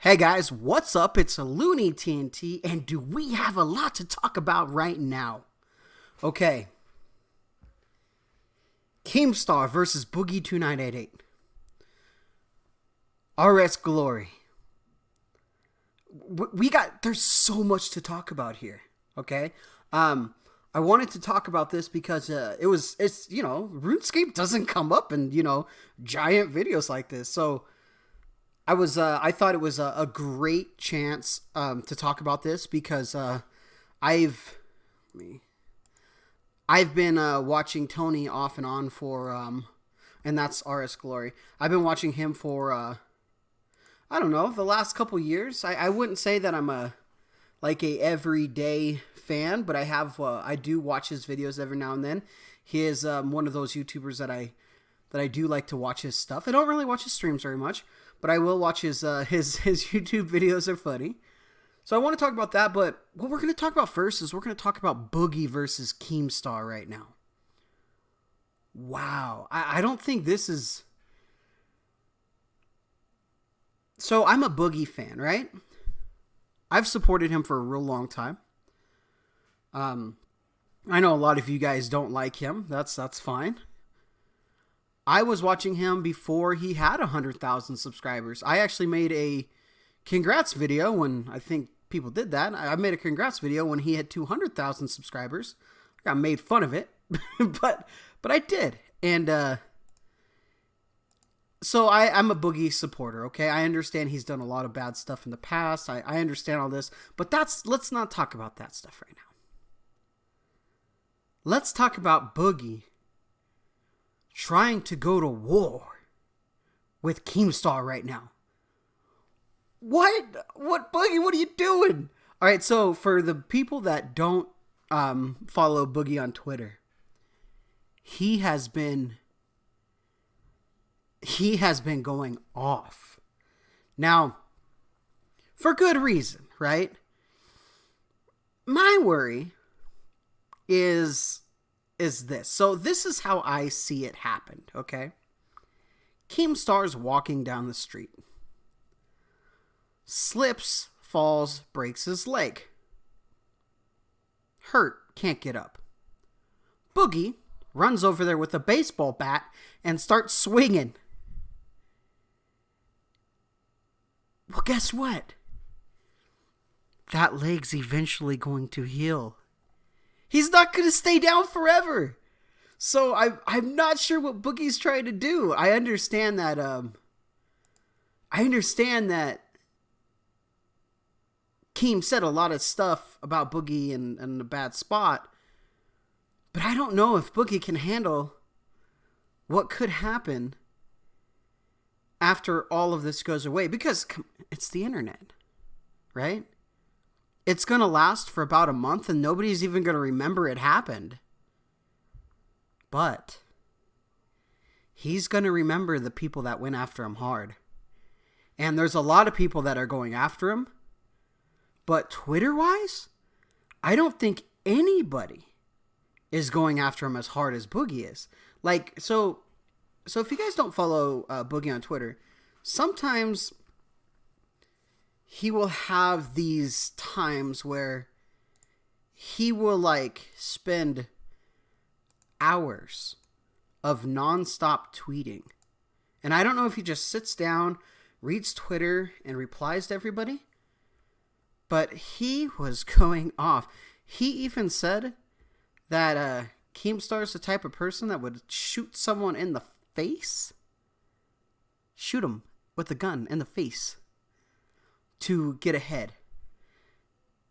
Hey guys, what's up? It's a Looney TNT, and do we have a lot to talk about right now? Okay. Keemstar versus Boogie2988. RS Glory. There's so much to talk about here, okay? I wanted to talk about this because RuneScape doesn't come up in, giant videos like this. So I thought it was a great chance to talk about this because I've been watching Tony off and on for and that's RS Glory. I've been watching him for I don't know, the last couple years. I wouldn't say that I'm a everyday fan, but I do watch his videos every now and then. He is one of those YouTubers that I do like to watch his stuff. I don't really watch his streams very much, but I will watch his YouTube videos. Are funny. So I want to talk about that, but what we're going to talk about first is we're going to talk about Boogie versus Keemstar right now. Wow. I don't think this is... So I'm a Boogie fan, right? I've supported him for a real long time. I know a lot of you guys don't like him. That's fine. I was watching him before he had 100,000 subscribers. I actually made a congrats video when I think people did that. I made a congrats video when he had 200,000 subscribers. I got made fun of it, but I did. And so I'm a Boogie supporter, okay? I understand he's done a lot of bad stuff in the past. I understand all this, but let's not talk about that stuff right now. Let's talk about Boogie trying to go to war with Keemstar right now. What Boogie? What are you doing? All right, so for the people that don't follow Boogie on Twitter, he has been going off. Now, for good reason, right? My worry is this. So this is how I see it happened, okay? Keemstar's walking down the street. Slips, falls, breaks his leg. Hurt, can't get up. Boogie runs over there with a baseball bat and starts swinging. Well, guess what? That leg's eventually going to heal. He's not going to stay down forever. So I'm not sure what Boogie's trying to do. I understand that Keem said a lot of stuff about Boogie in a bad spot. But I don't know if Boogie can handle what could happen after all of this goes away. Because it's the internet, right? It's going to last for about a month and nobody's even going to remember it happened. But he's going to remember the people that went after him hard. And there's a lot of people that are going after him. But Twitter-wise, I don't think anybody is going after him as hard as Boogie is. So if you guys don't follow Boogie on Twitter, sometimes he will have these times where he will spend hours of nonstop tweeting. And I don't know if he just sits down, reads Twitter, and replies to everybody. But he was going off. He even said that Keemstar's the type of person that would shoot someone in the face. Shoot him with a gun in the face to get ahead.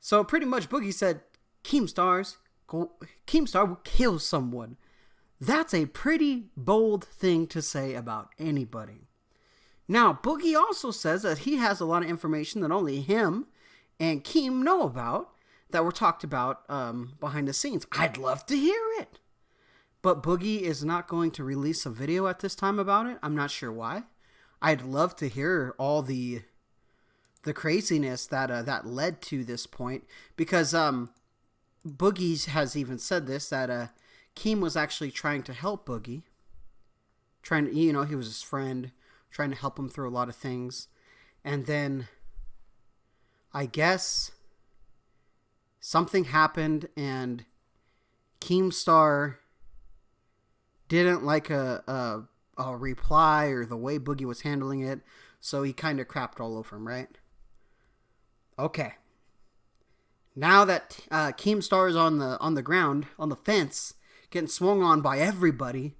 So pretty much Boogie said, Keemstar will kill someone. That's a pretty bold thing to say about anybody. Now, Boogie also says that he has a lot of information that only him and Keem know about that were talked about behind the scenes. I'd love to hear it. But Boogie is not going to release a video at this time about it. I'm not sure why. I'd love to hear all the craziness that led to this point, because Boogie has even said this, that Keem was actually trying to help Boogie, he was his friend, trying to help him through a lot of things, and then I guess something happened and Keemstar didn't like a reply or the way Boogie was handling it, so he kind of crapped all over him, right? Okay. Now that Keemstar is on the ground, on the fence, getting swung on by everybody,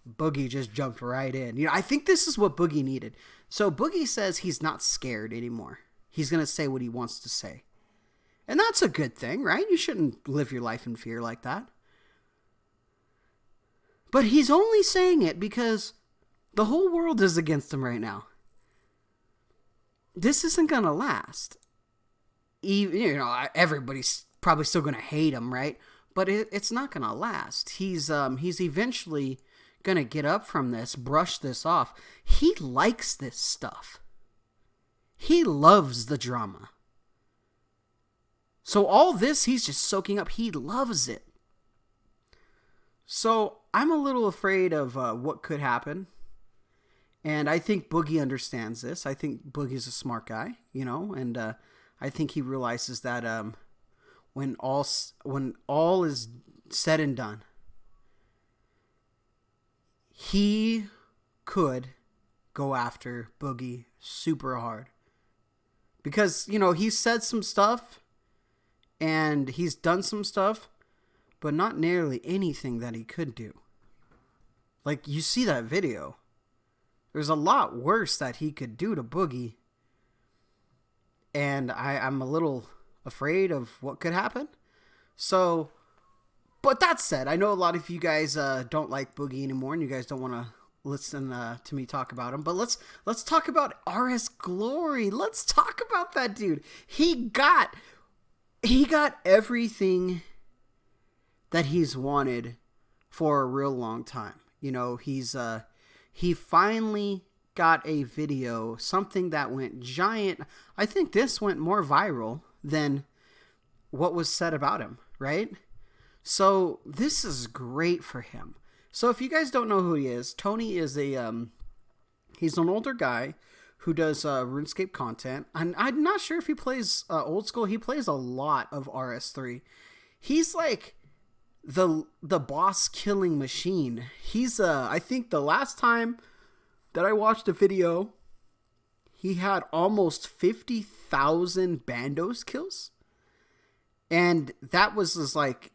Boogie just jumped right in. You know, I think this is what Boogie needed. So Boogie says he's not scared anymore. He's going to say what he wants to say. And that's a good thing, right? You shouldn't live your life in fear like that. But he's only saying it because the whole world is against him right now. This isn't going to last. Even, you know, everybody's probably still going to hate him, right? But it's not going to last. He's eventually going to get up from this, brush this off. He likes this stuff. He loves the drama. So all this, he's just soaking up. He loves it. So I'm a little afraid of what could happen. And I think Boogie understands this. I think Boogie's a smart guy, you know, and I think he realizes that when all is said and done, he could go after Boogie super hard. Because, you know, he said some stuff and he's done some stuff, but not nearly anything that he could do. Like, you see that video. There's a lot worse that he could do to Boogie. And I'm a little afraid of what could happen. So, but that said, I know a lot of you guys don't like Boogie anymore, and you guys don't want to listen to me talk about him. But let's talk about RS Glory. Let's talk about that dude. He got everything that he's wanted for a real long time. You know, he finally got a video, something that went giant. I think this went more viral than what was said about him, right? So this is great for him. So if you guys don't know who he is, Tony is he's an older guy who does RuneScape content. And I'm not sure if he plays old school. He plays a lot of RS3. He's like the boss killing machine. He's I think the last time that I watched a video, he had almost 50,000 Bandos kills. And that was his like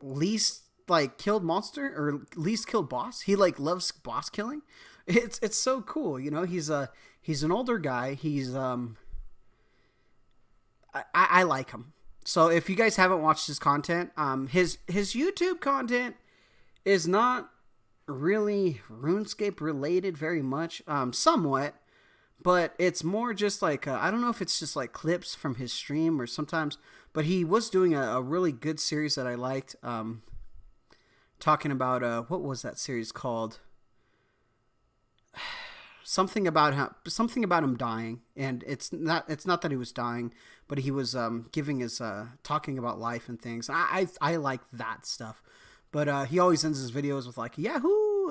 least like killed monster or least killed boss. He like loves boss killing. It's so cool, you know. He's an older guy. He's I like him. So if you guys haven't watched his content, his YouTube content is not really RuneScape related very much, somewhat, but it's more just like I don't know if it's just like clips from his stream or sometimes, but he was doing a really good series that I liked, talking about what was that series called? Something about him dying, and it's not that he was dying, but he was giving his talking about life and things. I like that stuff, but he always ends his videos with like Yahoo!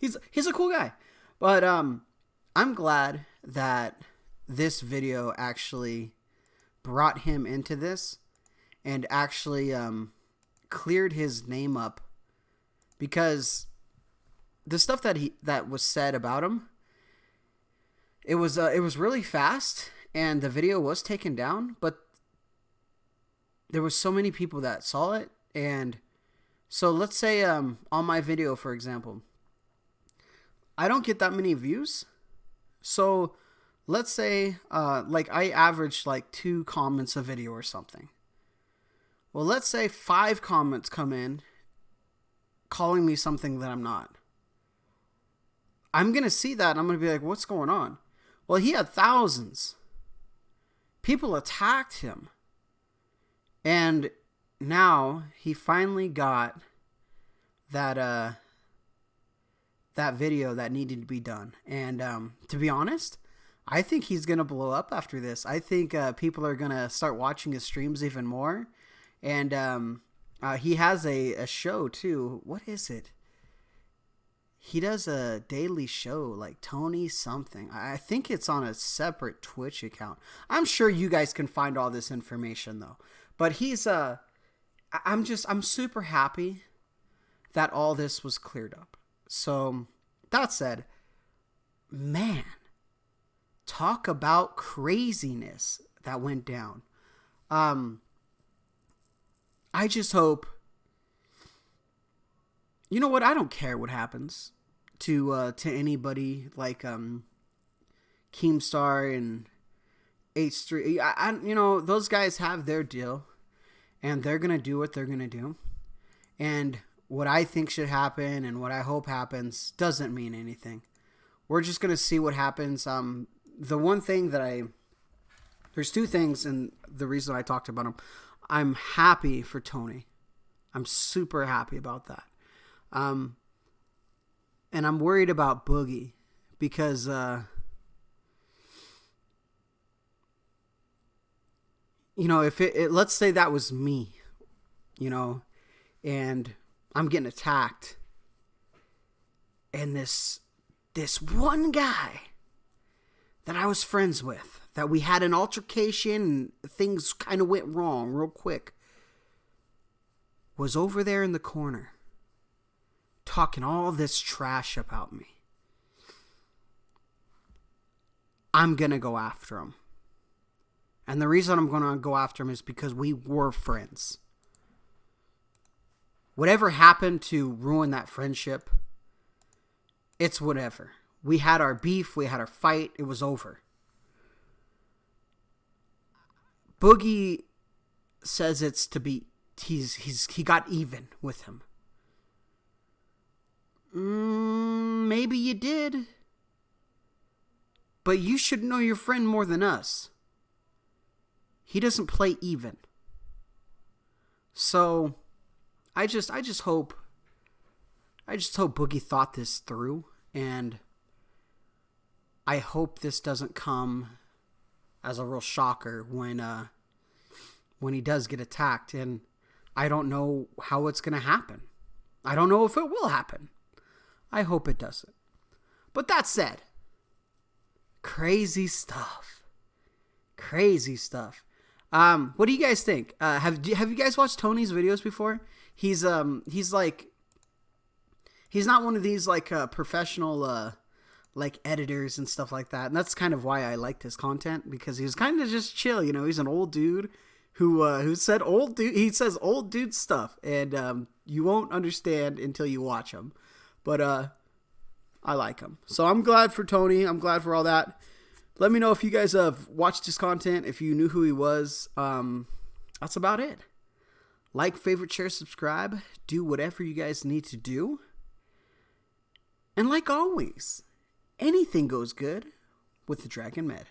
He's a cool guy, but I'm glad that this video actually brought him into this and actually cleared his name up, because the stuff that was said about him, it was really fast, and the video was taken down, but there was so many people that saw it. And so let's say on my video, for example, I don't get that many views. So let's say like I average like 2 comments a video or something. Well, let's say 5 comments come in calling me something that I'm not. I'm going to see that and I'm going to be like, what's going on? Well, he had thousands. People attacked him. And now he finally got that that video that needed to be done. And to be honest, I think he's going to blow up after this. I think people are going to start watching his streams even more. And he has a show too. What is it? He does a daily show, like Tony something. I think it's on a separate Twitch account. I'm sure you guys can find all this information though. But I'm super happy that all this was cleared up. So that said, man, talk about craziness that went down. I just hope, you know what? I don't care what happens to anybody like Keemstar and H3. You know, those guys have their deal, and they're gonna do what they're gonna do. And what I think should happen and what I hope happens doesn't mean anything. We're just gonna see what happens. The one thing that there's two things, and the reason I talked about them. I'm happy for Tony. I'm super happy about that. And I'm worried about Boogie because, you know, if let's say that was me, you know, and I'm getting attacked, and this one guy that I was friends with, that we had an altercation and things kind of went wrong real quick, was over there in the corner talking all this trash about me. I'm going to go after him. And the reason I'm going to go after him is because we were friends. Whatever happened to ruin that friendship, it's whatever. We had our beef, we had our fight, it was over. Boogie says it's to be, he got even with him. Maybe you did. But you should know your friend more than us. He doesn't play even. So, I just hope Boogie thought this through, and I hope this doesn't come as a real shocker when he does get attacked. And I don't know how it's going to happen. I don't know if it will happen. I hope it doesn't. But that said, crazy stuff. Crazy stuff. What do you guys think? Have you guys watched Tony's videos before? He's like, he's not one of these like professional like editors and stuff like that. And that's kind of why I liked his content, because he was kind of just chill. You know, he's an old dude who said old dude. He says old dude stuff, and you won't understand until you watch him. But I like him. So I'm glad for Tony. I'm glad for all that. Let me know if you guys have watched his content, if you knew who he was. That's about it. Like, favorite, share, subscribe. Do whatever you guys need to do. And like always, anything goes good with the Dragon Med.